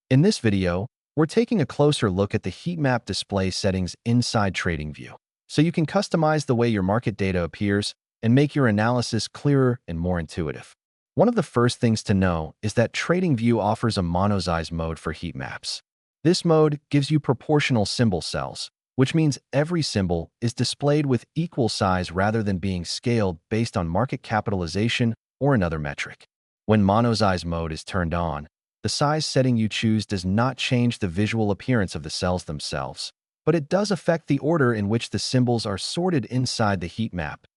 In this video, we're taking a closer look at the heat map display settings inside TradingView, so you can customize the way your market data appears and make your analysis clearer and more intuitive. One of the first things to know is that TradingView offers a monosize mode for heat maps. This mode gives you proportional symbol cells, which means every symbol is displayed with equal size rather than being scaled based on market capitalization or another metric. When monosize mode is turned on, the size setting you choose does not change the visual appearance of the cells themselves, but it does affect the order in which the symbols are sorted inside the heat map.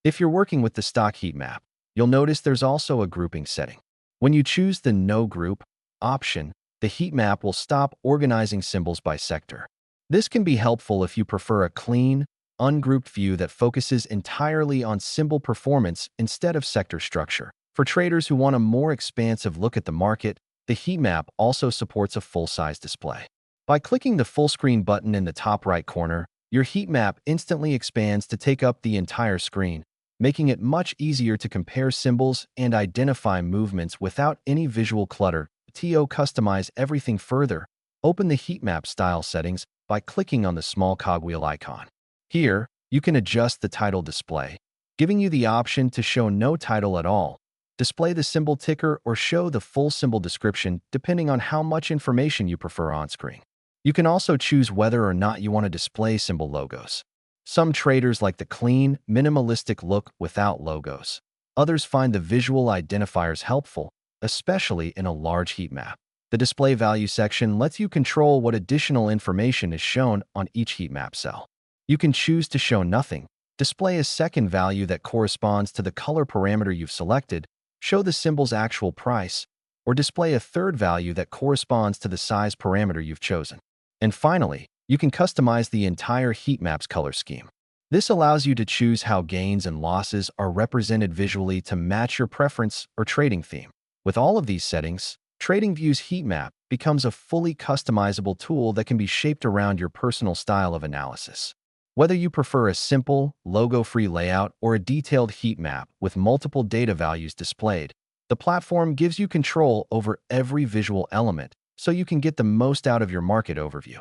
If you're working with the stock heat map, you'll notice there's also a grouping setting. When you choose the No Group option, the heat map will stop organizing symbols by sector. This can be helpful if you prefer a clean, ungrouped view that focuses entirely on symbol performance instead of sector structure. For traders who want a more expansive look at the market, the heat map also supports a full-size display. By clicking the full screen button in the top right corner, your heat map instantly expands to take up the entire screen, making it much easier to compare symbols and identify movements without any visual clutter. To customize everything further, open the heat map style settings by clicking on the small cogwheel icon. Here, you can adjust the title display, giving you the option to show no title at all, display the symbol ticker, or show the full symbol description depending on how much information you prefer on screen. You can also choose whether or not you want to display symbol logos. Some traders like the clean, minimalistic look without logos. Others find the visual identifiers helpful, especially in a large heat map. The display value section lets you control what additional information is shown on each heat map cell. You can choose to show nothing, display a second value that corresponds to the color parameter you've selected, show the symbol's actual price, or display a third value that corresponds to the size parameter you've chosen. And finally, you can customize the entire heat map's color scheme. This allows you to choose how gains and losses are represented visually to match your preference or trading theme. With all of these settings, TradingView's heat map becomes a fully customizable tool that can be shaped around your personal style of analysis. Whether you prefer a simple, logo-free layout or a detailed heat map with multiple data values displayed, the platform gives you control over every visual element so you can get the most out of your market overview.